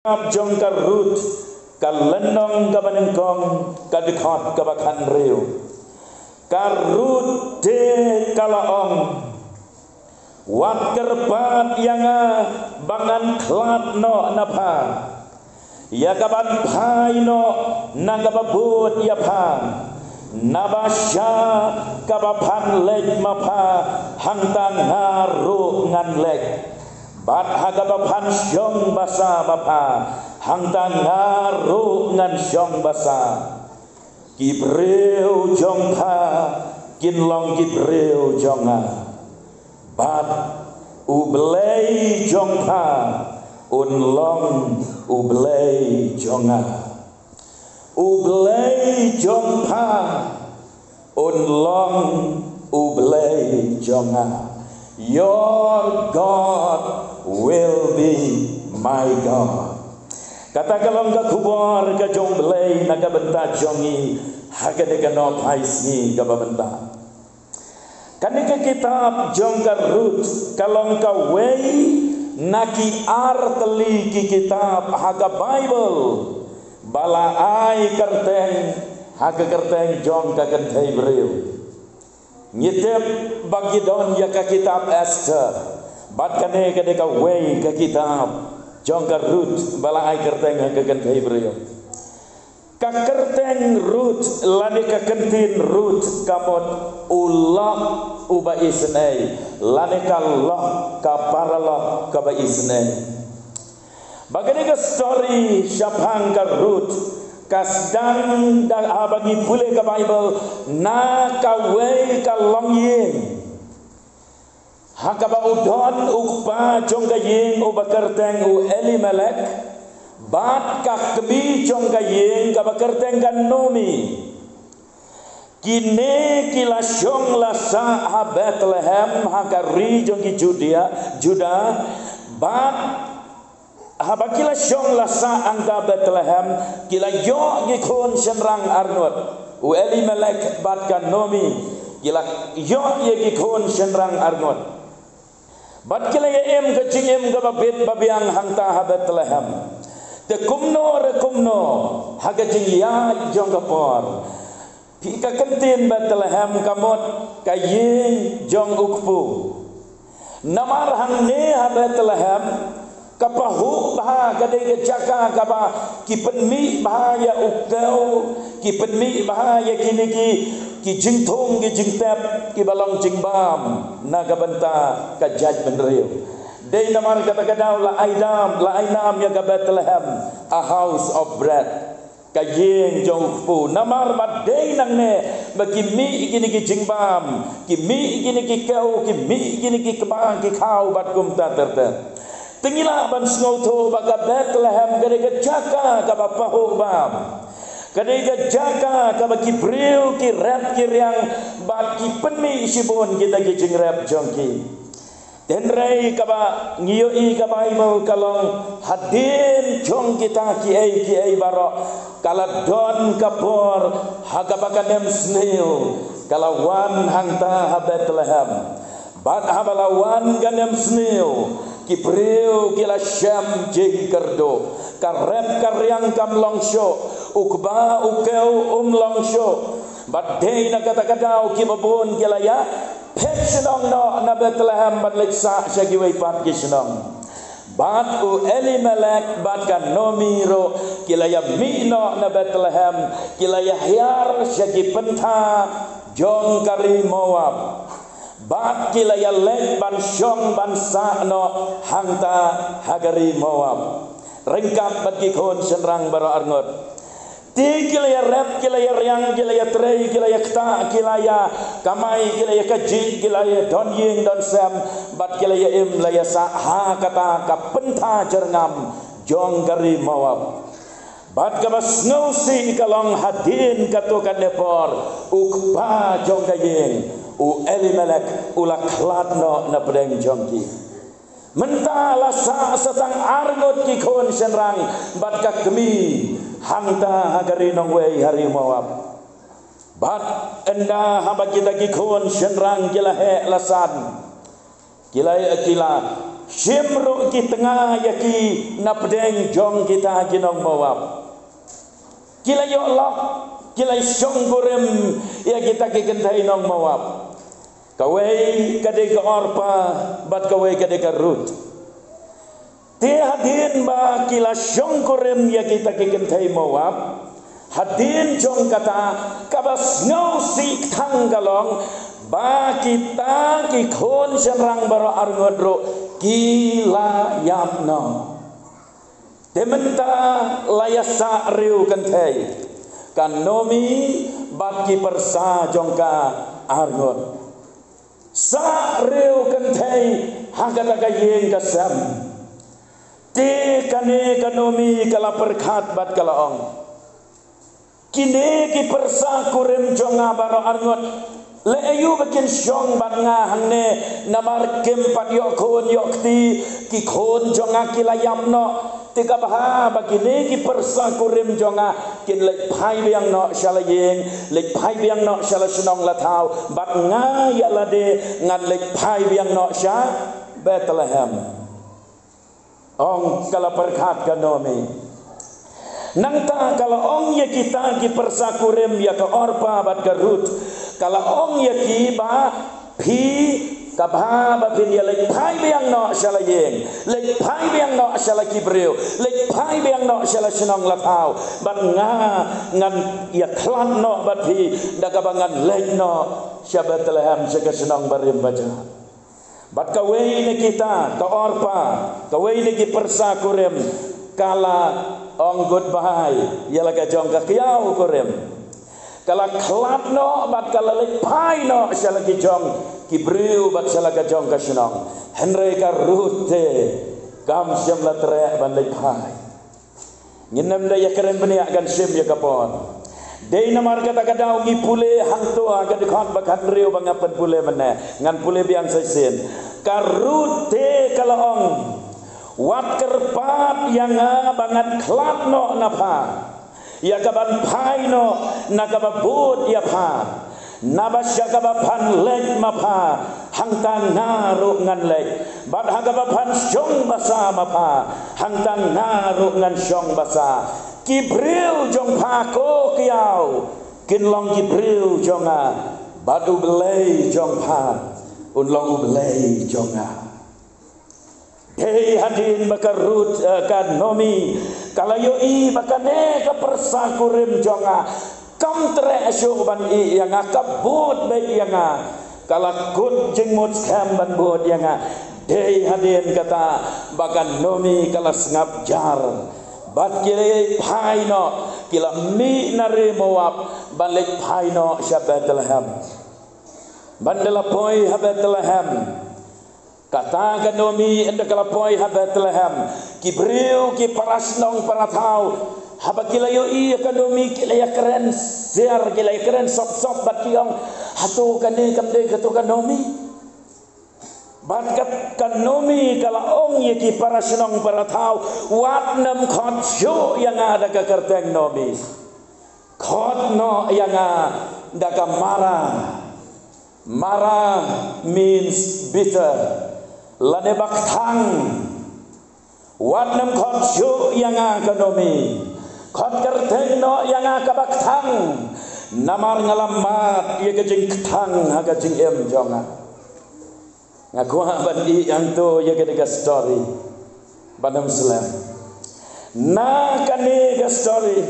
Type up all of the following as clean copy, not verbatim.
jong ka rut ka lenong ka banengkong ka dikot ka bakan riu ka rut de kalaong wat kerpat yang bangan klat no napa ya kaban pai no nangababut ya pa nabasya kabapan lek mapa hangtang haru ngan lek bat hagabapan syong basa bapa hangtang haru ngan syong basa kibreu jongka kinlong kibreu jonga bat ublei jongka unlong ublei jonga ublei jongka unlong ublei jonga. Your God will be my God. Kata kalau enggak kubor ke jong belai naga benta jongi haga dega no paisi ga benta. Kanika kitab jong garut kalau engkau wei naki arteli ki kitab haga Bible bala ai kerteng haga kerteng jong ka kentai breu. Nyetep bagi don ya ka kitab Esther bat kane ka deka wei ka kitab jong garut bala ai kerteng haga kentai breu. Ka kerteng rut lani ka kentin rut kamot ulah uba isnei lani ka loh ka paraloh ka ba isnei. Bagani ka story syapang ka rut kasdang dan abagi pule ka Bible na ka wei ka long yin hakaba udon ukpa jong ka yin uba kerteng u Elimelek bat ka kemi jong ka yin ka ba kerteng ka Nomi kine kila syong lasa ha Bethlehem hakari jong ki Juda bat habakila syong lasa angka Bethlehem kila yo gikon senrang Arnot u Elimelek bat kan Nomi kila yo ye gikon senrang Arnot bat kila ye em kecing em ga babet babiang hangta ha Bethlehem te kumno haga jing ya jong kapor pika kentin Bethlehem kamot kayin jong ukpu namar hang ne ha Bethlehem kapahu bah kadai jaka kaba kipenmi bahaya ukau kipenmi bahaya kini ki jingthong ki jingtep ki balong jingbam naga benta ka judgment real dei namar kata kadau la ainam ya ka Bethlehem a house of bread kayeng jong pu namar bat dei nang ne bagi mi kini ki jingbam ki mi kini ki kau ki mi kini ki kebang ki kau bat kum ta ter Tengila ban snauto baga Bethlehem kadega jaka ka bapahu bam kadega jaka ka baki breu ki rap ki riang bat ki penmi sibon kita ki jing rap jongki tenrei ka ba ngiyoi ka Bible kalong hadin jong kita ki ai baro kala don kapor haga bakanem snail kala wan hangta ha Bethlehem bat habalawan ganem snail kibreu kila syam jeng kerdo karep karyang kam longsho ukba ukeu longsho badai na kata-kata ukibabun kila ya pensionong no na Bethlehem bat leksa syagiwai pat kisnong bat u Elimelek bat kan Nomiro kila ya mino na Bethlehem kila ya hiar syagi penta jong kari Moab bat kila ya lek ban syong ban sa no hangta hagari Moab rengkap bat kikon senrang baro Arngot ti kila ya rep kila ya riang kila ya trei kila ya kta kila ya kamai kila ya kaji kila ya don ying don sem bat kila ya im la ya sa ha kata ka penta jerngam jong kari Moab bat ka basnausi kalong hadin katukan nepor ukpa jong kayeng u Elimelek ula kladno na pedeng jongki mentala sa satang Arngot ki kon senrang bat ka kemi hangta hagari nong wei hari Moab bat enda haba kita ki kon senrang kila he lasan kila Simru ki tengah ya ki napdeng jong kita ginong mawap. Kila yo Allah, kila syong gurem ya kita ki kentai nong mawap. Kawai kadai ka orpa, bat kawai kadai ka rut. Tia hadin ba kila syong gurem ya kita ki kentai mawap. Hadin jong kata kabas ngau si tanggalong ba kita ki khon serang baro arngodro kila yapno dementa layasa riu kentai kanomi bat ki persa jongka arngot sa riu kentai hagata kayeng kasam ti kane kanomi kala perkhat bat kala ong kini ki persa kurem jonga baro arngot le ayu bakin syong bat nga hangne namar kem pat yok khon yok ti ki khon jonga kilayam no tika bah bagini ki persa kurem jonga kin le phai biang no shalayeng le phai biang no shala sunong la thau bat nga ya la de ngan le phai biang no sha Bethlehem ong kala perkhat kanomi nangta kalau ong ya kita ki persa kurem ya ke orpa bat garut kalau ong ya ki ba phi kabha ba phin ya le phai biang no shalayeng le phai biang no shala kibreu le phai biang no shala sunong la thau bat nga ngan ya khlan no bat phi daga bangan le no sha Bethlehem sega sunong barim baja bat kawai ne kita ke orpa kawai ne ki persa kurem kala ong goodbye yala ka jong ka kiau korem kala klat no bat kala le pai no shala ki jong ki breu bat shala ka jong ka sunong henry ka rute kam syam la tre ban le pai nginem da yakren benia gan sim ya kapon dei namar kata kadau ngi pule hang to aga de khat bakat reu bangapan pule mena ngan pule biang saisen ka rute kala ong wat kerpat yang bangat klat no napa ya kaban pai no nakababut ya pa nabasya kabapan lek mapa hangtang naru ngan lek bat hagabapan syong basa mapa hangtang naru ngan syong basa kibril jong pako kiau kinlong kibril jonga badu belai jong pa unlong belai jonga hei hadin bakarut kan nomi kalayo i bakane ka persa kurim jonga kam tre asyo ban i yang kabut baik yang kala kut jengmut skam ban bot yang hei hadin kata bakan nomi kala ngap jar bat kile pai no kila mi nare mawap ban lek pai no sya Bethlehem bandela poi ha Bethlehem kata kanomi enda kala poi ha Bethlehem kibreu ki parasnong paratau habakila yo i kanomi kila ya keren siar kila ya keren sop sop bat kiong hatu kane kamde katu kanomi bat kat kanomi kala ong ye ki parasnong paratau wat nam khot shu yang ada ka kerteng nomi khot no yang ada ka mara means bitter lane baktang wat nam khot shu yang kanomi khot kerteng no yang ka baktang namar ngalamat ye ke jing ktang ha ka jing em jonga ngaku bandi yang tu ye ke de story badam selam na kane ke story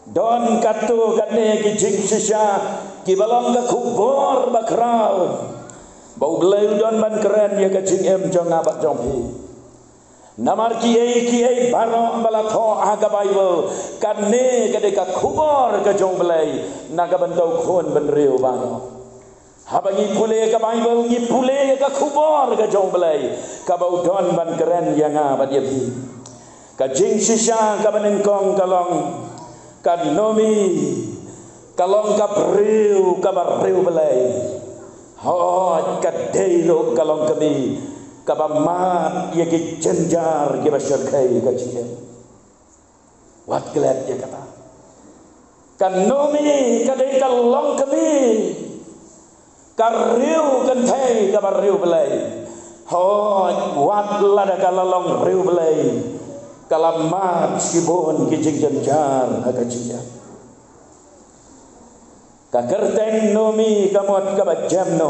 don katu kane ki jing shisha ki balong ka kubor bakrau bau belai don ban keren ya ka jing em jonga bat jong pi namar ki ai baro bala tho aga bible kane ka de ka kubor ka jong belai na ka ban tau khon ban riu baro habangi pule ka bible ngi pule ka kubor ka jong belai ka bau don ban keren ya nga bat ye pi ka jing shisha ka banengkong kalong ka nomi kalong ka priu ka bariu belai hot ka deilo kalong kami ka bamat ye ki jenjar ki bashar kai ka chiem wat glad ye kata kan nomi ka dei kalong kami ka riu kan thai ka bariu belai wat lada kalalong riu belai kalamat sibon kijing janjar agajiya kakerteng nomi kamot kabajam no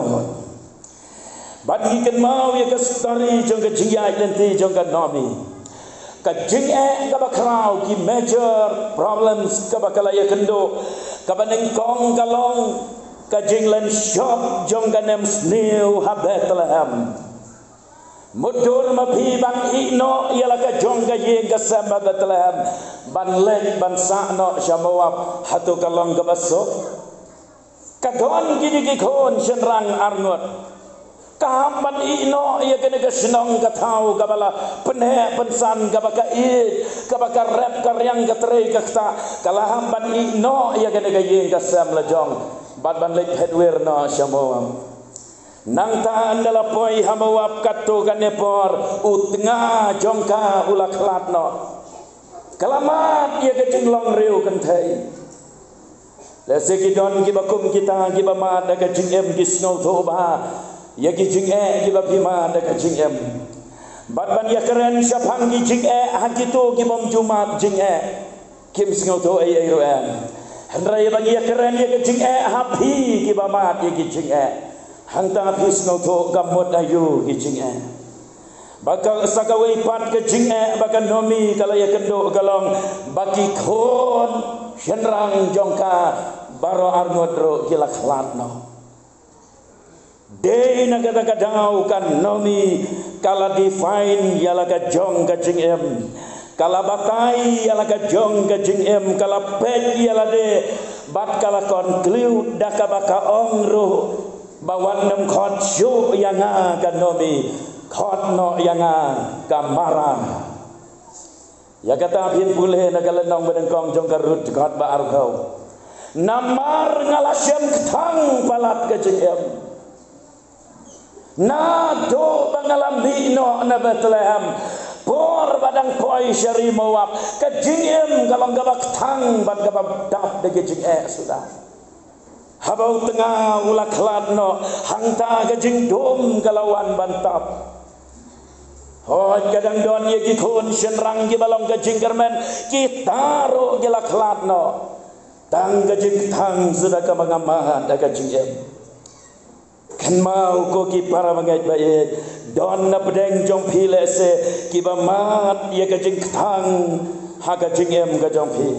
bagi kan mau ya ke story jong kejiya nanti jong kan nomi kajing kabakrau ki major problems kabakalaya kendo kabaneng kong kalong kajing len shop jong kanem snew Bethlehem mudur mapi bang ino ialah ka jong ka yeng ka samba Bethlehem ban lek ban sakno syamawap hatu kalong ka baso kadon gini ki kon senrang arngot kahamban ino ia kena ka senong ka tau ka bala pene pensan ka baka id ka baka rap ka riang ka trei ka ta kalahamban ino ia kena ka yeng ka sam la jong ban lek headwear no syamawap nang ta andala poi hamawap katu kanepor utnga jongka ulak latno kalamat ia kecing long riu kentai lese kidon kibakum kita kibama da kecing em kisno toba ia kecing kibapima da kecing em ban ya keren syapang kecing hakitu kibom jumat jing kim sno to roan hendrai bang ya keren ia kecing hapi kibama ia kecing hanta pisno to gamot ayu kijing bakal sakawai pat kijing bakal nomi kalaya kendo galong baki kon senrang jongka baro arngot ro kilak latno de nagada kadau kan nomi kala define yala ka jong kijing kala bakai yala ka jong kijing kala pet yala de bat kala conclude daka baka ongro bawan nem khot syu yang kan nomi khot no yang kamara ya kata pin pulhe nagalenong bedengkong jong karut khot ba argau namar ngalasem thang palat kejeng na do bangalambi no na Bethlehem por badang poi syari mawap kejeng kalong gabak thang bad gabak dap de kejeng sudah habau tengah ulak latno hangta kejing dom kalawan bantap hoi kadang don ye gikun senrang ki balong kejing kermen kita ro gelak latno tang kejing tang sudah kamangamahan da kejing kan mau ko ki para mangai bae don na pedeng jong pile se ki bamat ye kejing tang ha kejing ka jong pi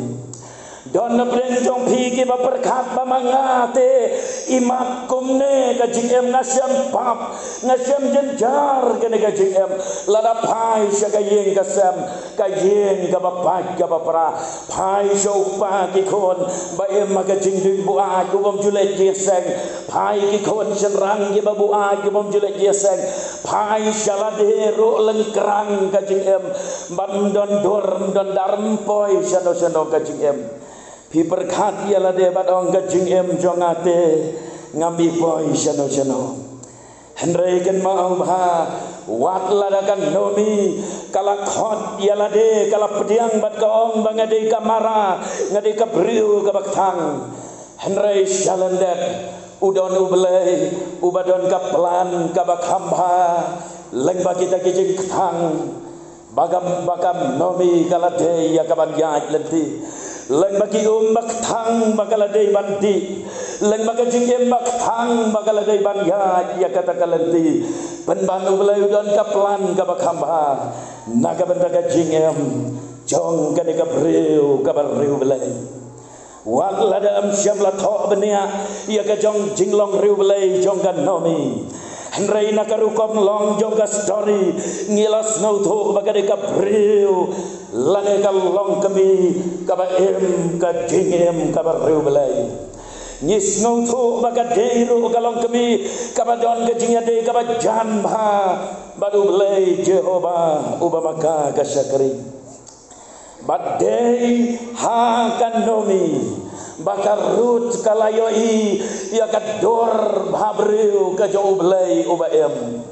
don na jong pi ki ba perkat ba mangate imat kumne ka jingem ngasyam pap ngasyam jenjar kene ka jingem lada pai sya ka yeng ka sam ka yeng ka ba pai ka ba pra pai syo pa ki kon ba em ma ka jing ding bu a ku bom julet je seng pai ki kon senrang ki ba bu a ku bom julet je seng pai shala de ro lengkrang ka jingem ban don dor don darm poi sano sano ka jingem pi perkat ialah de badong kajing jongate ngambi poi sano hendrai kan mau ha wat ladakan nomi kala khot ialah de kala pediang bat kaong bangade kamara ngade kabriu kabaktang hendrai shalandet udon ubelai ubadon kaplan kabakhamba leng kita kijing tang bagam nomi kala de ya kaban yaj lenti leng bagi umbak tang bakaladai bandi leng bagi jingem bak tang bakaladai banya ya kata kalenti penbanu belai udon kaplan ka bakhamba naga benda ka jingem jong ka de kabriu ka bariu belai wak lada am syam la tho benia ya ka jong jinglong riu belai jong kan nomi hendrai nakarukom long jong ka story ngilas no tho bagade kabriu lane ka long kami ka ba em ka jingem ka bariu belai nyis no tho bagade ru ka long kami ka ba don ka jingya de ka ba janba badu belai Jehova ubamaka ka syakri badai ha kan nomi bakar rut kalayoi ya kador babriu ka jo belai ubaem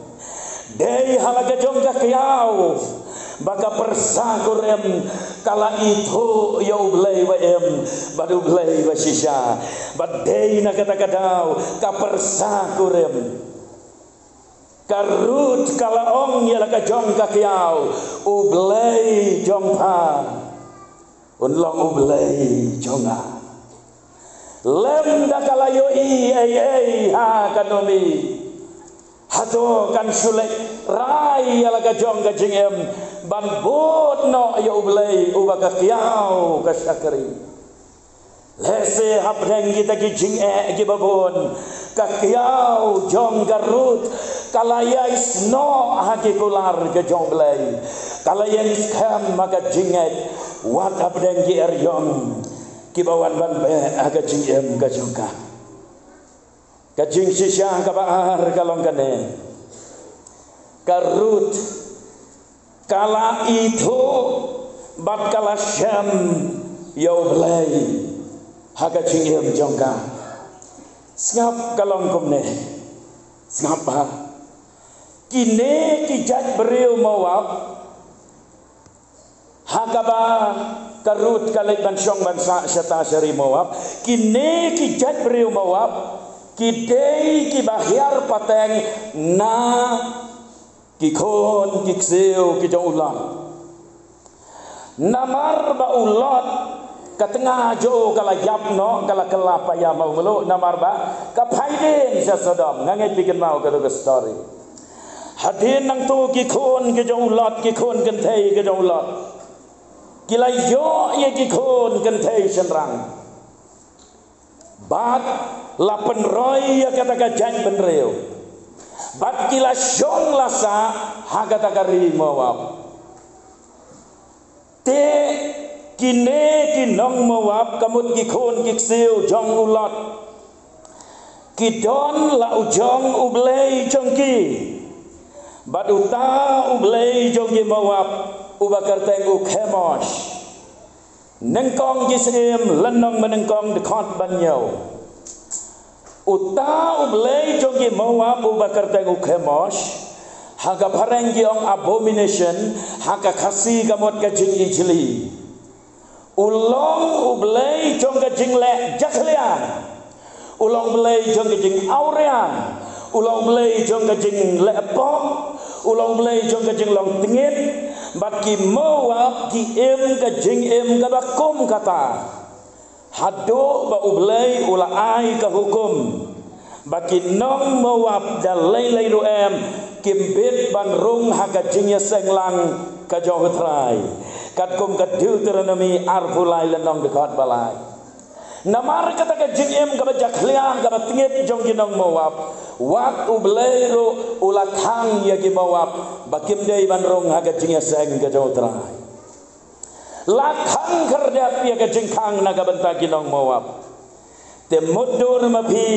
dei halaga jong ka kiau baka persakurem kala itu ya belai waem badu belai wasisha badai na kata kadau ka persakurem Karut kala ong ya laka jong ka kiau ublei jong pa unlong ublei jonga lem da kala yo ai ha kanomi hato kan sulek rai ya laka jong ka jingem ban bot no ya ublei ubaka kiau ka sakari lese hapdeng kita ki jinge ki babon ka kiau jong garut kalaya isno haki kular ke jong belai kalaya iskam maka jinget wat hapdeng ki eryong ki bawan ban be aga jingem ka jongka ka jing sisya ka baar kalong kane karut kala itu bat kala syam yau belai haga jingem jongka ngap kalong kumne ngap ha kine kijat beriu mawab hakaba karut kalai bansyong bansa syata syari mawab kine kijat beriu mawab kidei kibahyar pateng na kikon kikseu kijong ulat namar ba ulat katengah jo kala yapno kala kelapa ya mau melu namar ba kapaiden sa sodom ngangai bikin mau ka story hadin nang tu kikon kijong ulat kikon kenthei kijong ulat kilai yo ye kikon kenthei senrang bat lapen roy ya kata kajan benreu bat kila syong lasa hakata kari mawab te kine kinong mawab kamut kikon kiksiu jong ulat kidon la ujong ublei jongki bat uta ublei jongki mawab ubakar teng ukhemos nengkong kisim lenong menengkong dekat banyau uta ublei jongki mawab ubakar teng ukhemos haka pareng giong abomination haka kasi kamut kajing injili ulong ublei jong kajing le jaklian ulong blei jong kajing aurean ulong blei jong kajing le pom ulong blei jong kajing long tingit bat ki mawab ki em kajing em kabakum kata hado ba ublei ula ai ka hukum baki nong mawab dalai lai ruem kimbit ban rung hakajingnya senglang kajong trai katkum ka Deuteronomy arfulai lenong dekat balai namar kata kajing em ka bajaklian ka batingit jong ginong mawab wat ubleiru ulakang ya ki mawab bakim dei ban rung hakajingnya seng kajong trai lakang kerdap ya kajing kang naga benta ginong mawab temudur mapi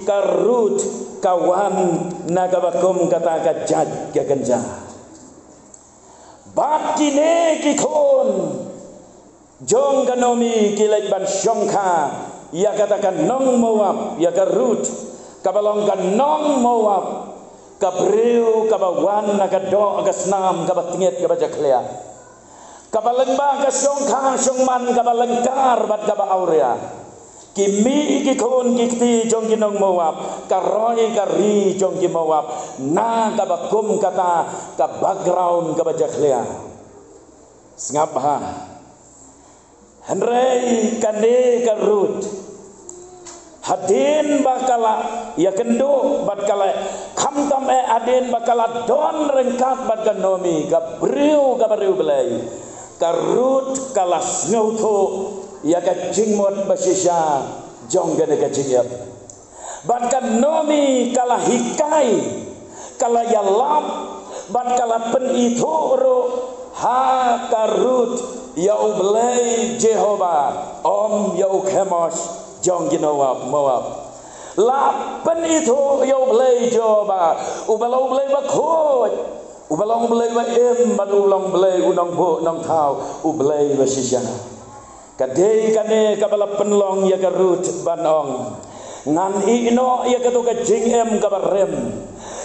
karut kawan nagabakum kata kajat kegenja bakine kikon jong kanomi kilai ban syongka ya katakan nong mawab ya karut kabalongkan nong mawab kabriu kabawan nagadok agasnam kabatingit kabajaklia kabalengba kasyongka syongman kabalengkar bat kaba aurea kimi kikon kikti jong ginong mawab karoi kari jong ki mawab na kabakum kata ka background ka bajaklia sngap ha henrei kane karut hadin bakala ya kendo bat kala khamtam adin bakala don rengkat bat kanomi ka briu belai karut kalas ngauto ya kajing mot basisya jong gane kajing yap ban kan nomi kala hikai kala yalap ban kala pen itu ro ha karut ya ublei Jehova om ya ukhemos jong ginawab mawab la pen itu ya ublei Jehova ubalau ublei bakhot ubalau ublei ba em ban ulang ublei unang bo nang thau ublei basisya kadei kane kabala penlong ya garut banong ngan ino ya katu kajing em kabarem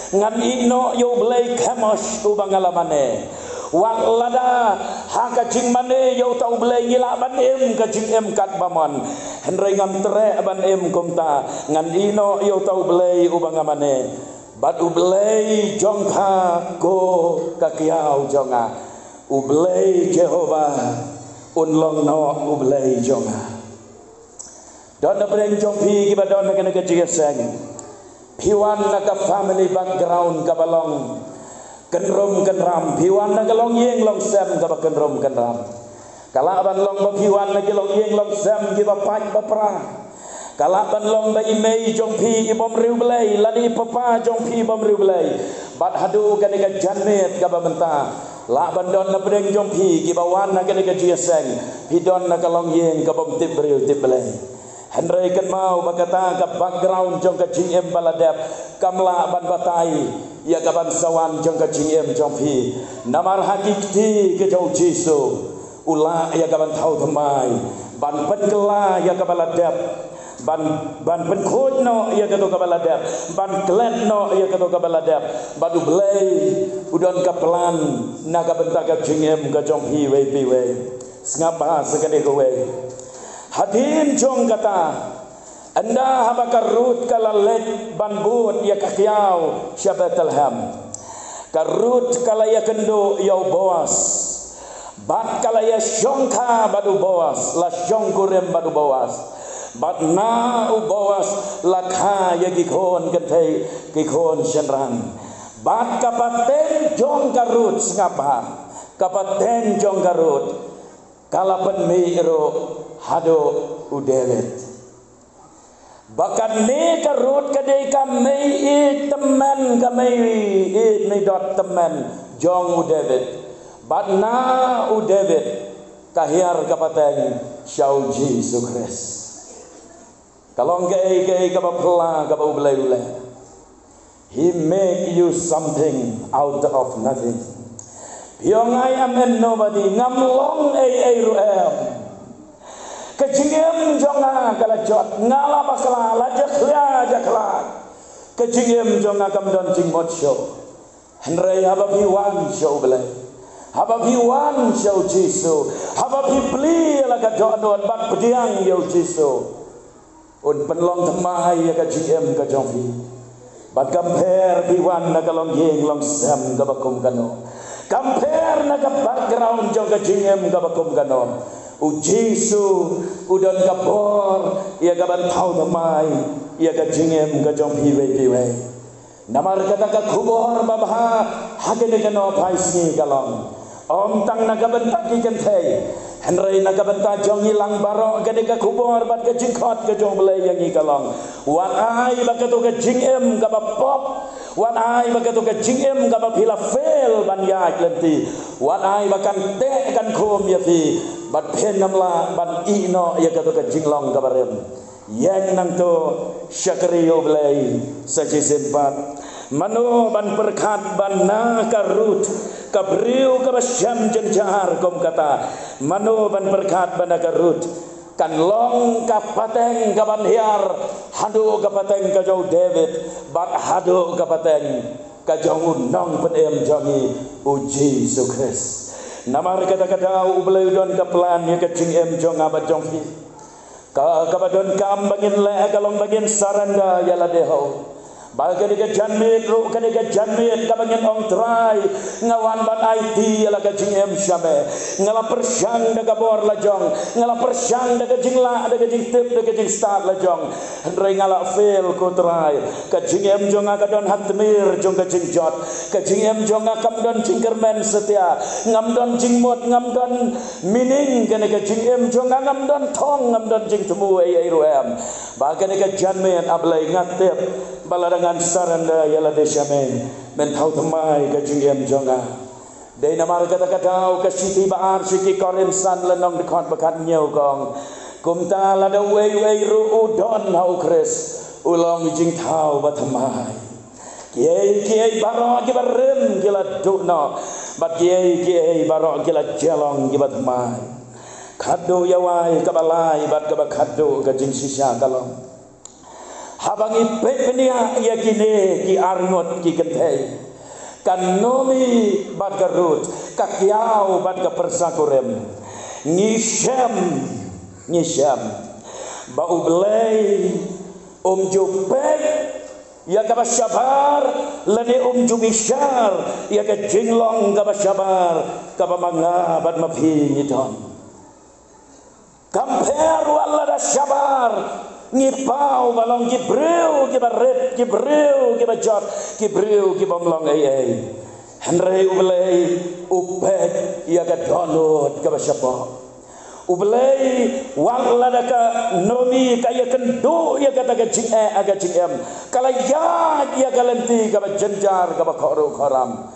ngan ino yo blai khamos ubangalamane wang lada ha kajing mane yo tau blai ngila ban em kajing em kat bamon henrei ngam tre ban em kumta ngan ino yo tau blai ubangamane Bat ublei jong pa ko kakiau jonga. Ublei Jehovah unlong no ublei jonga. Don na breng jong pi kiba don na kena kejiaseng. Piwan na ka family background kabalong. Kenrom kenram. Piwan na kalong yeng long sem kaba kenrom kenram. Kalaban long ba piwan na kilong yeng long sem kiba pat bapra. Kalaban long ba imei jong pi ibom riu belai ladi papa jong pi ibom riu belai bat hadu kani ka janet ka bamenta la bandon na breng jong pi ki bawan na kani ka jiaseng hidon na kalong yeng ka bom tip riu tip belai henrei kan mau bakata ka background jong ka jingem baladep kamla ban batai ya ka ban sawan jong ka jingem jong pi namar hakiki ke jong jisu ula ya ka ban thau thamai ban penkela ya ka baladep ban pen khoj no ia kato kabaladap ban klet no ia kato kabaladap badu belai udon kaplan naga bentak ka jingem ka jong hi we pi we ngapa sekade ko we hadin jong kata anda habakarut kalalet ban but ia kakiau Bethlehem karut kala ia kendo yau Boas bat kala ia syongka badu Boas la syongkurem badu Boas bat na Boas lakha ya gikhon kentei gikhon senran bat kapaten jong garut ngapa kapaten jong garut kalapan meiro hado udelet bakan ne garut kadai kamei teman kamei ne dot teman jong udelet bat na udelet kahiar kapaten Syau Yesus Kristus. Kalau gay kaba pela kaba ulai, He make you something out of nothing. Piong I am and nobody ngamlong ruem. Kejingem jonga kala jot ngala bakala jakla. Kejingem jonga kam don jing mocho. Henry hababi wan show belai. Hababi wan show Jesu. Hababi beli la ka don bat pediang yo Jesu. Un penlong temai ya ka GM ka jongpi bat compare piwan na kalong yeng long sam ka bakum kano compare na ka background jong ka GM ka bakum kano u Jesu udon ka bor ya ka ban thau temai ya ka GM ka jongpi we we namar kata ka khubor babha hagene kano phaisni kalong om tang na ka ban taki kentei Henry naga benta jong hilang barok gede ka kubor bat ka jingkot ka jong belai yang ikalong wan ai bakato ka jingem ka bapop wan ai bakato ka jingem ka bapila fail ban yak lenti wan ai bakan te kan khom yati bat pen namla ban ino ya kato ka jinglong ka barem yang nang to syakriyo belai sajisen bat mano ban perkat ban na karut kabriu kabasyam jenjar kom kata mano ban perkat ban karut kan long kapateng kaban hiar hadu kapateng ka jau David bat hadu kapateng ka jau nong penem jangi uji sukses namar kata-kata ubelai don kaplan ya kecing em jong abat jong hi ka kabadon kam bangin le kalong bangin saranda yala deho Bagai dia janmit, ru kene dia janmit, kabangin ong try, ngawan ban IT ala kajing em syame, ngala persyang daga bor lajong, ngala persyang daga jingla, daga jing tip, daga jing start lajong, hendrai ngala fail ko try, kajing em jong akadon hatmir jong kajing jot, kajing em jong akam don jingkermen setia, ngam don jing mot, ngam don mining kene kajing em jong ngam don thong, ngam don jing temu ai ruem, bagai dia janmit ablai ngatip, baladangan saranda yala desyamen mentau temai kajing em jonga dei namar kata-kata ka siti baar siki korinsan lenong dekot bakat nyau kong kumta lada wei ru udon hau kris ulong jing tau batamai kiai baro ki barem kila dukno bat kiai baro kila jelong ki batamai kado yawai kabalai bat kabakado kajing sisya kalong habang ipek penia yakine ki arngot ki kentei kan nomi bat garut kakiau bat ka persakurem ngisem bau belai jupek ya ka basyabar lani jumishar ya ka jinglong ka basyabar ka mga bad mapingiton compare wala da syabar ngipau balong gibreu gibaret gibreu gibajot gibreu gibomlong ai henrei ublei upek ya ka donot ka basyaba ublei wala da ka nomi kaya kendo ya kata ka jing aga jing kala ya kalenti ka jenjar ka bakoro karam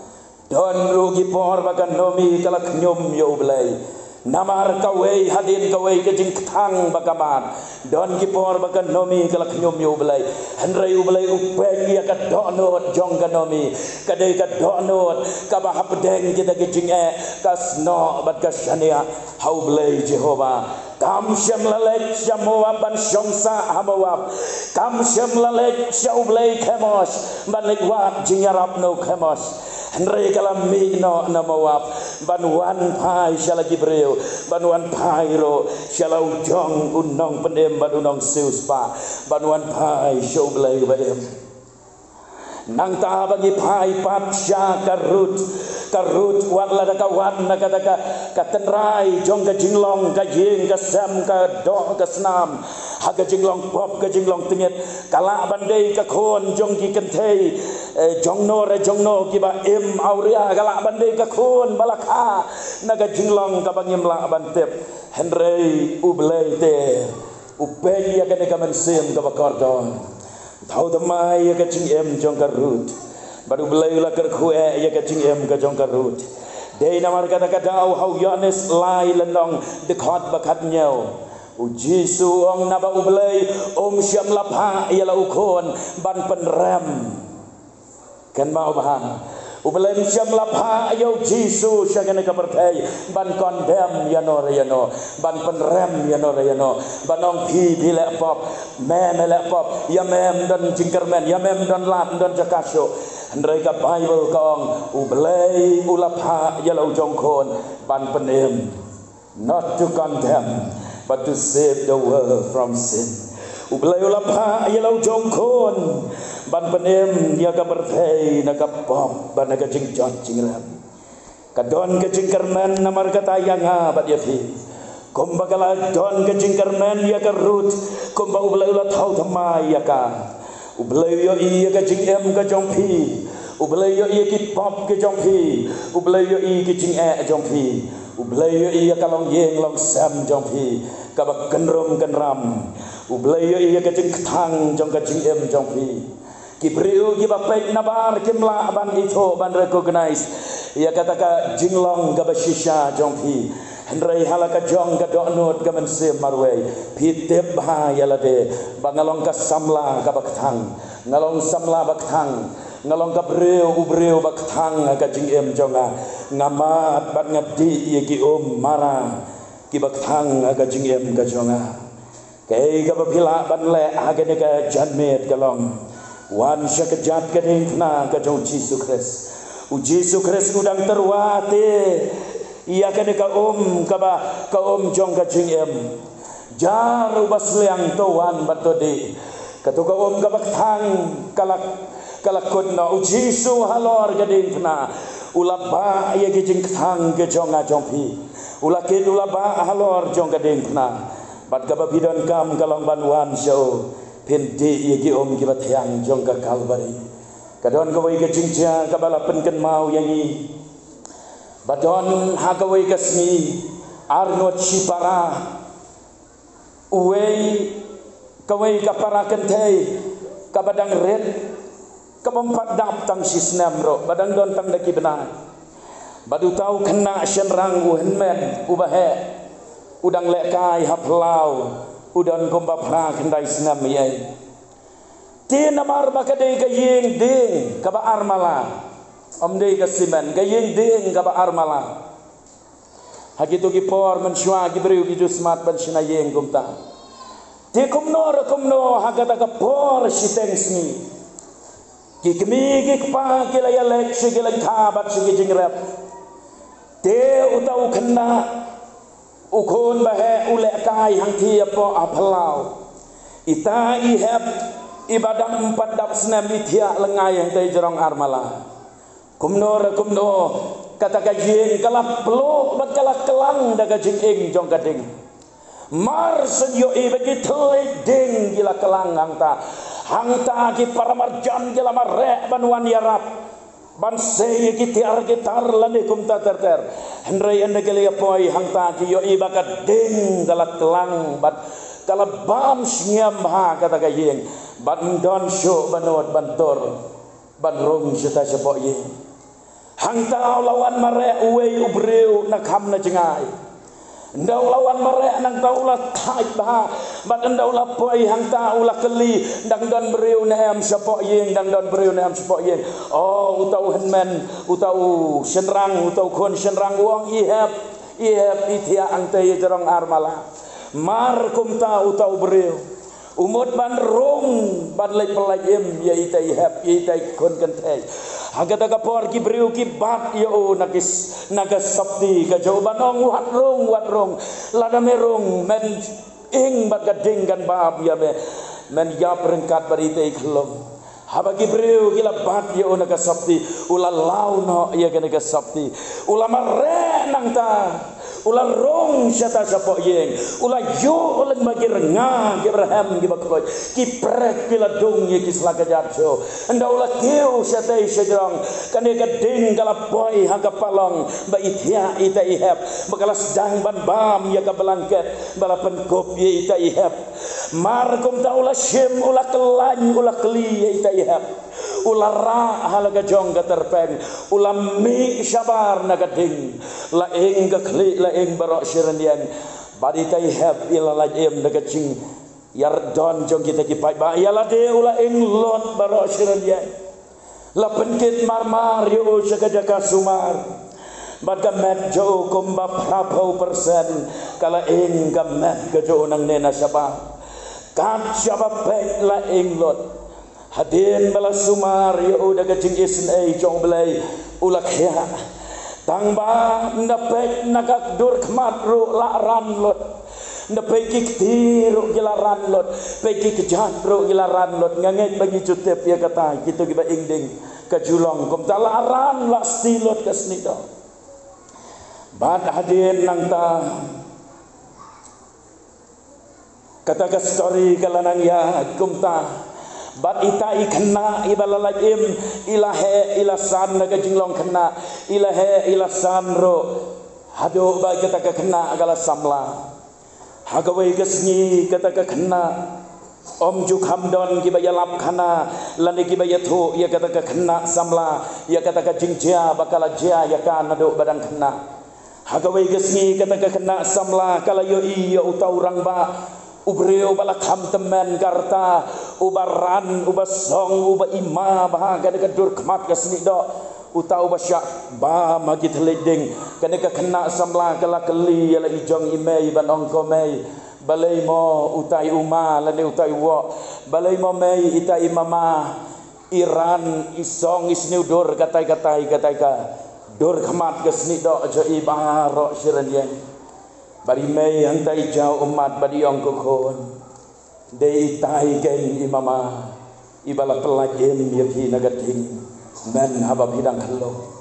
don rugi por bakan nomi kala knyum yo ublei namar kawai hadin kawai ke jing thang bakaman don gipor bakan nomi kala knyum yo ublei henrei ublei upek ya ka donot jong ka nomi kadai ka donot ka bahapdeng kita ke jing kasno bat ka shania hau blei Jehova kam syam lalek syamawab ban syongsa hamawab kam syam lalek syaublei khemos ban lekwat jingarap no khemos henrei kalam migno namawab ban wan pai syala gibreu ban wan pai ro syala ujong unong pendem ban unong siuspa ban wan pai syaublei baem nang ta bagi pai pat sya karut wala da kawan nakataka katenrai jong ka jinglong ka ying ka sam ka do ka snam ha ka jinglong pop ka jinglong tinget kala bandai ka khon jong ki kentei jong no ki ba im auria kala bandai ka khon balakha na ka jinglong ka bangim la bantep henrei ublei te upeng ya ka ne ka mensim ka bakordon thau damai ya ka jing jong karut baru belayulah kerkue ya ka jing ka jong karut dei namar kata au hau yanes lai lenong dekat bakat nyau Jisu ong naba ublei syam lapha ya la ukon ban penrem kan mau bahan ublei syam lapha ya Jisu syagane ka pertai ban kondem ya no ban penrem ya no banong pi bile pop mem le pop ya mem don jingkermen ya mem don lat don jakasyo Andai ka Bible kaong ublei ulapha ya lau jongkon ban penem not to condemn but to save the world from sin ublei ulapha ya lau jongkon ban penem ya ka berthei na ka pom ban ka jingjot jingram kadon ka jingkermen namar ka tayanga bat ya fi komba kala don ka jingkermen ya ka rut komba ublei ulat thau thamai ya ka ublei yo iya ka jing ka jong phi ublei yo iya ki pop ke jong phi ublei yo iya ki jing jong phi ublei yo iya ka long yeng long sam jong phi ka ba kenrom kenram ublei yo iya ka jing thang jong ka jing jong phi ki breu ki ba pek nabar kimla ban itho ban recognize ya kata ka jinglong ka ba shisha jong phi henrei halaka jong ka donot ka mensim marwei pitep ha yalade bangalong ka samla ka bakthang ngalong samla bakthang ngalong ka breu bakthang ka jing jonga ngamat bat ngadi ye ki mara ki bakthang ka jing ka jonga kai ka bapila ban le agane ka janmet kalong wan syakajat ka dingna ka jong Jisu Kristus udang terwate ia kene ka ka jong ka jing jaru basliang towan batode katuka ka bakthang kalakot na Jisu halor gading na ulaba ya gijing thang ke jonga jongpi ulakit ulaba halor jong gading na bat ka babidon kam kalong banwan show pindi ya gi ki bathyang jong ka kalbari kadon ka wai gijing ja ka balapen ken mau yangi badon hakawai kasmi arnot sipara uwei kawai kapara kentei kabadang red kabampat dap tang sisnam ro badang don tang daki benar badu tau kena syenrang uhenmen ubahe udang lekai haplau udan komba pra kendai snam yai ti namar bakadei gayeng ding kaba armala omdei kasiman gayeng ding kaba armala hagitu ki por mensyua ki beriu ki jusmat ban sinayeng kumta ti kumno hagata ka por siteng sni ki kemi ki pa ki la yalek si ki la khabat si ki jingrap te utau khanna ukon bahe ule kai hang thi apo aphalau ita I have ibadah 4 dap senam ithia lengai yang tai jerong armala kumno kata kajing kala peluk bat kala kelang daga jing ing jong gading mar senyo e bagi teleding gila kelang hangta ki para marjan gila marek banwan yarap ban sei ki tiar gitar lane kum ta ter hendrai ende gele poi hangta ki yo i bakat ding kala kelang bat kala bam snyam ha kata kajing ban don syo banot bantor ban rong seta sepok ye hangta lawan mare uwe ubreu nak ham na jengai ndau lawan mare nang taula thai ba ban ndau la poi hangta ula keli dang don breu na am sepok ye dang don breu na am sepok ye oh utau henmen utau senrang utau kon senrang wong ihap ithia angte ye jerong armala mar kum ta utau breu umut ban rong ban lek pelayem ye itai hap ye itai kon kentei agata kapor ki breu ki bat yo nakis naga sabdi ka jawaban ong wat rong lada merong men ing bat gading kan bab ya me men ya perengkat baritai kelom habagi breu kila bat yo naga sabdi ula launo ya ka naga sabdi ulama re nang ta ula rong syata sapok yeng ula yo ulen bagi renga ki Abraham ki bakoy ki prek pila dong ye ki slaga jarjo anda ula keu syata sejrong kane gading kala boy haga palong ba ithia ita ihap bakala sedang ban bam ya ka belangket bala penkop ye ita ihap mar kum ta ula syem ula kelany ula keli ye ita ihap ula ra halaga jong ka terpeng ula mi sabar na gading la ing ka kli la ing barok sirenian badi tai have ila lajem na gacing yardon jong kita ki pai ba ya la de ula ing lot barok sirenian la penkit marmar yo sakajaka sumar bad ka met jo kumba prapo persen kala ing ka met ka jo nang nena saba kat saba pek la ing lot hadin bala sumar yo daga jing isen ai jong belai ulak ya tangba ndapek nagak dur kmat ru la ran lot ndapek ki ru gilaran lot peki kejat ru gilaran lot nganget bagi cutep ya kata gitu giba ingding ka julong kum tala ran la stilot ka snito bad hadin nang ta kata ka story kalanang ya kum ta bat itai kena ibalalajim ilahe ilasan naga jinglong kena ilahe ilasan ro hado ba kita ka kena agala samla hagawai gesni kata ka kena om juk hamdon ki bayalap kana lani ki bayathu ya kata ka kena samla ya kata ka jingja bakala jia ya kan nado badang kena hagawai gesni kata ka kena samla kala yo iya utau rang ba ubreu balak ham temen karta ubaran ubasong uba ima bahaga dekat dur kemat kesni do uta ubasyak ba magi teleding kene ka kena samla kala keli ala ijong imei ban ongko mei balai mo utai uma lane utai wo balai mo mei itai mama Iran isong isni dur katai ka dur kemat kesni do aja ibaro sirenian bari mei hantai jau umat badi ong kokon dei tai gen imama ibala pelajem yaki nagating men habab hidang hello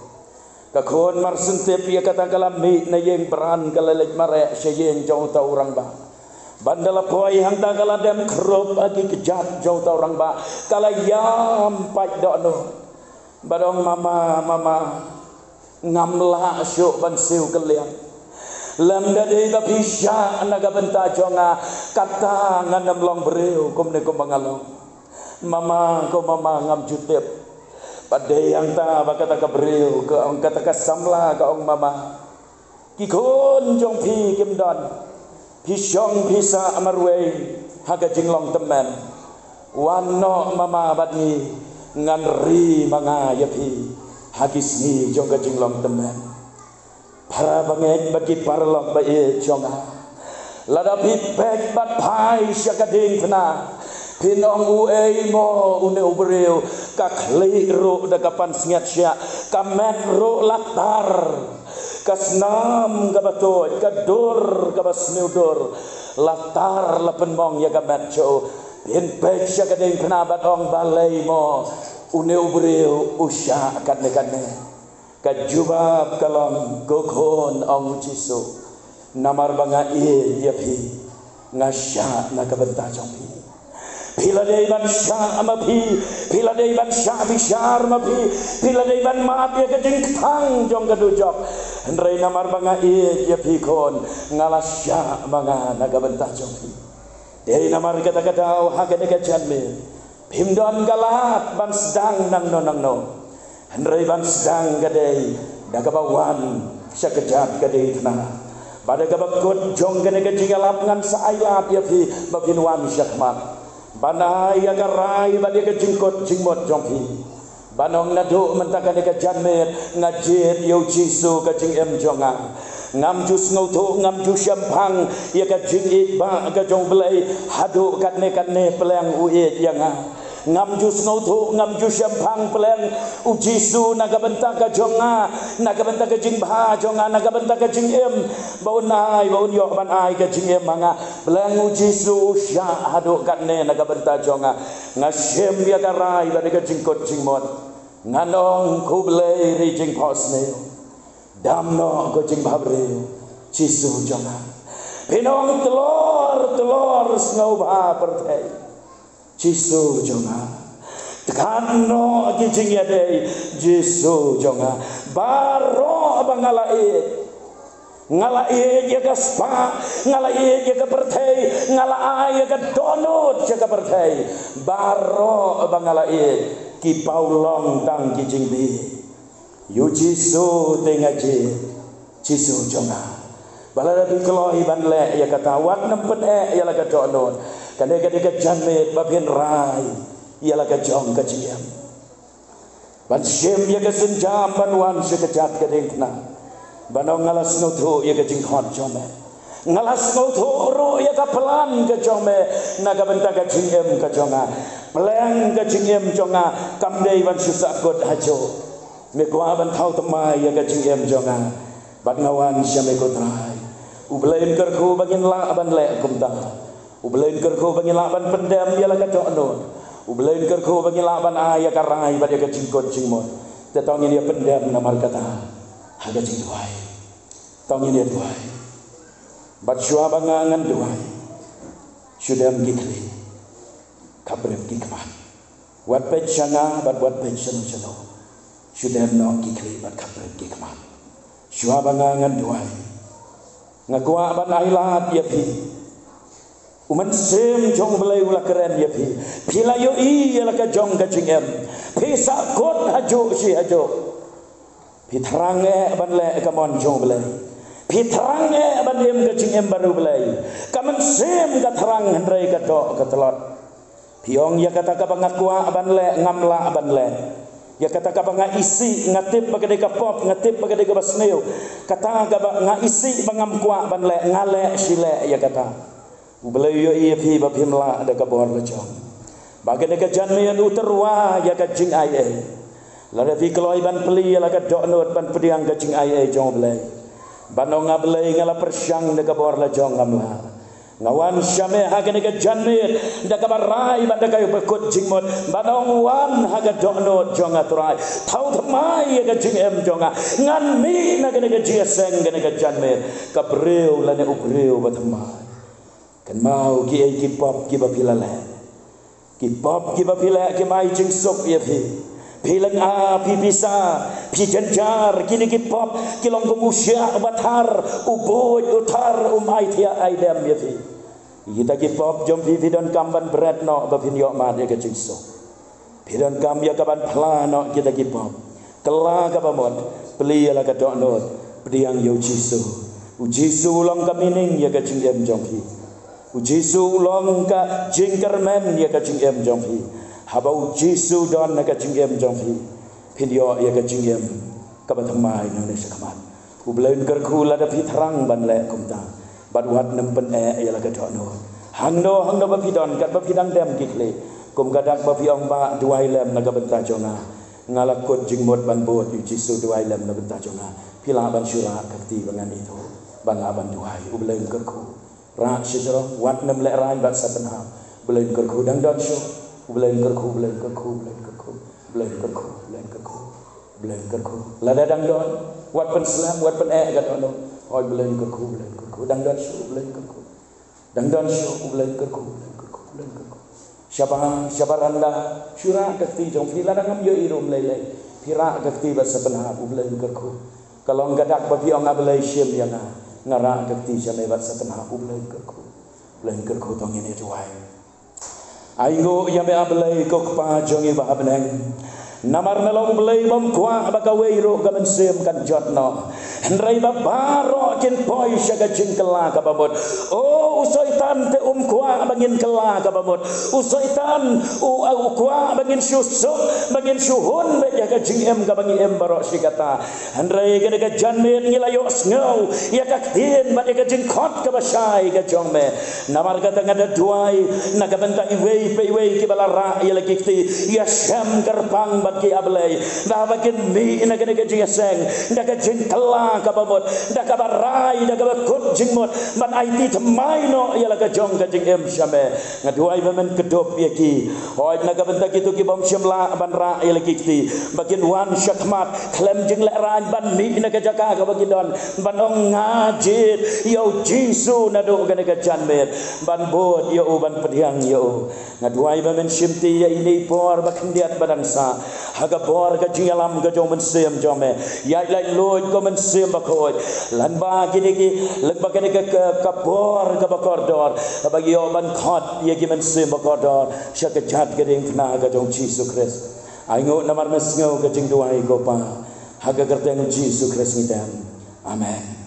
kakon mar sentep ya kata kalami na yeng peran kalalej mare seyeng jau ta orang ba bandala poi hangta kala dem krop agi kejat jau ta orang ba kala yam pai dokno badong mama ngamla syuk ban siu keliang lamda de ba pisha anaga benta jonga kata ngandam long breu komne ko mangalong mama ngam jutep pade yang ta bakata ka breu ke ong kata ka samla ka ong mama kikon jong pi kim don pisong bisa amarwe haga jinglong temen wano mama badni nganri manga yapi hagisni jong ka jinglong temen para banget bagi parlok bae jonga lada pipek bat pai syakading pena pinong uei mo une ubreu kakli ro dagapan singat sya kamet ro latar kasnam gabato kadur gabasniudur latar lapen mong ya gamet jo Pin pecha kadeng penabat ong balai mo une ubreu usya kadne kajubab kalong gokon ong Jisu namar banga ya pi ngasya nakabenta jong pi pila dei ban sya amapi pila dei ban sya bishar mapi pila dei ban maat ya kadeng tang jong kadujok ndrei namar banga ya pi kon ngalasya banga nakabenta jong pi dari namar kata-kata hagane kajanme pimdon galat ban sedang nang no Henry ban sedang gadai dagabawan sekejap gadai tanah pada gabakut jong gane kejingalap ngan saayap ya pi babinwan syakmat banai agarai badi kejingkot jingmot jong pi banong nadu mentakane kajanme ngajit yo Jisu kajing em jonga ngam jus ngautu ngam jus syampang ya kajing ikba kajong belai hadu katne pelang uit yang ngam jus ngautu ngam jus syampang pelang ujisu nagabenta kajonga nagabenta kajing bah jonga nagabenta kajing em baun nai baun yok ban ai kajing em manga pelang ujisu sya hadu katne nagabenta jonga ngasem ya karai bade kajing kot jingmot nganong kublai rijing posne damno gojing babre Jisu jonga pinong telor sngau ba pertai Jisu jonga tekano gijing ya dei Jisu jonga baro bangalait ngalait ya kaspa ngalait ya pertai ngalai ya donut ya pertai baro bangalait ki paulong tang gijing bi Yu Jisu tengaje Jisu jonga balada bikloi banle ya kata wat nempet ya laga donot kade janmet babin rai ya laga jong kajiam ban shem ya kesenjam banwan sekejap kadengna banong ngalas nutu ya kajing khot jome ngalas nutu ro ya kapelan ke jome naga benta kajing em ka jonga peleng kajing em jonga kamdei ban susakot hajo Mekwa ban thau temai ya kajing em jonga bat ngawan syame kotrai ublein kerku bagin la ban le kumta ublein kerku bagin la ban pendam ya la kadon ublein kerku bagin la ban aya karai bat ya kajing kot jingmot tetong ini pendam namar kata haga jing duai tong ini duai bat syua bangangan duai syudam gikli kabrem gikmat wat pechana bat wat pension chalo sudah no kikri bat kapret kikmat syua bangangan duai ngakwa ban ailat ya pi uman sem jong belai ula keren ya pi pila yo i ya laka jong kajing em pisa kot hajo si hajo pi terange ban le kamon jong belai pi terange ban em kajing em baru belai kamen sem ka terang hendrai ka dok ka telot piong ya kata ka bangakwa ban le ngamla ban le ya kata ka banga isi ngatip bagade ka pop ngatip bagade ka basneo kata ka nga isi bangam kwa ban le ngale sile ya kata ubelai yo iya pi ba pimla ada ka bor lejong bagade ka janme uterwa ya ka jing ai la fi kloi ban peli ya la ka donot ban pediang ka jing ai jong belai banong ngablai ngala persyang de ka bor lejong ngamla ngawan syame hagane ka janme da ka barai bada ka bekut jingmot banong wan haga donot jonga turai thau thamai ka jing em jonga ngan mi na gane ka jiaseng gane ka janme ka breu lane ubreu bathamai kan mau ki ai ki pop ki ba pilale ki pop ki ba pila ki mai jing sok ya pi pilang a pi bisa pi janjar kini ki pop ki long kumusya bathar uboy utar umai thia aidam ya pi kita ki pop jom pi don kamban berat no ba pin yo ma de ka jing sok pi don kam ya kaban phla no kita ki pop kela ka ba mot peli la ka dok no pediang yo Jisu long ka mining ya ka jing em jom pi Jisu long ka jingkermen ya ka jing em jong pi habau Jisu don na ka jing em jong pi pinyo ya ka jing em ka bathamai no ne sakmat ublein kerku la da pi thrang ban le kumta bat wat nempen ya la ka dono hangno ba pi don kat ba pi dang dem kikle kum kadak ba pi ong ba duai lem na ka benta jonga ngala kot jingmot ban bot Jisu duai lem na benta jonga pila ban syura kakti bangan itu bang aban duai ublein kerku rak syidro wat nem le rai bat sabenha belain kerku dang dan show belain kerku belain kerku belain kerku belain kerku belain kerku belain kerku lada dang don wat pen slam wat pen kat ono oi belain kerku dang dan show belain kerku dang dan show belain kerku belain kerku siapa randa syura kati jong fila dangam yo irum lele pira kati basa penha belain kerku kalau ngadak bagi orang abalai syem yang ngara kati jame basa penha belain kerku tong ini tuai aingo yame abalai ko pa jongi ba abneng namar nalong belai bom kwa bakawai ro gamen sem kan jotno ndrai ba baro kin poi syaga jingkela ka babot oh usoitan te kwa bangin kela ka babot usoitan kwa bangin susuk bangin suhun be jaga jingem ka bangi em baro sikata ndrai gede ka janmet ngilayo ngau ya ka tin ba ka jingkot ka basai ka jongme namar kata ngada duai naga benta iwei pe iwei ki balara ya lagi ti ya syam kerpang bagi ablay dah bakin mi ina gede gede seng dah ka jingkela ka babot dah ka barai dah ka bakut jingmot ban IT temai no ya laga jong ka jingem syame ngaduai bamen kedop ya ki oi naga benta kitu ki bom syamla ban ra ya lagi ti bakin wan syakmat klem jing le ran ban mi ina ka jaka ka bagi don ban ong ngajit yo jisu nado gede ka janmet ban bot yo ban pediang yo ngaduai bamen syimti ya ini por bakin diat badangsa haga bor ka jingalam ka jong men sem jome ya lai loj ko men sem bakoj lan ba gini ki leg ba gini ka bor ka bakordor bagi yo ban khot ye ki men sem bakordor sya ka jat gedeng na ka jong Jesus Christ aingo namar mesngau ka jing duai ko pa haga gerteng Jesus Christ ngitan amen.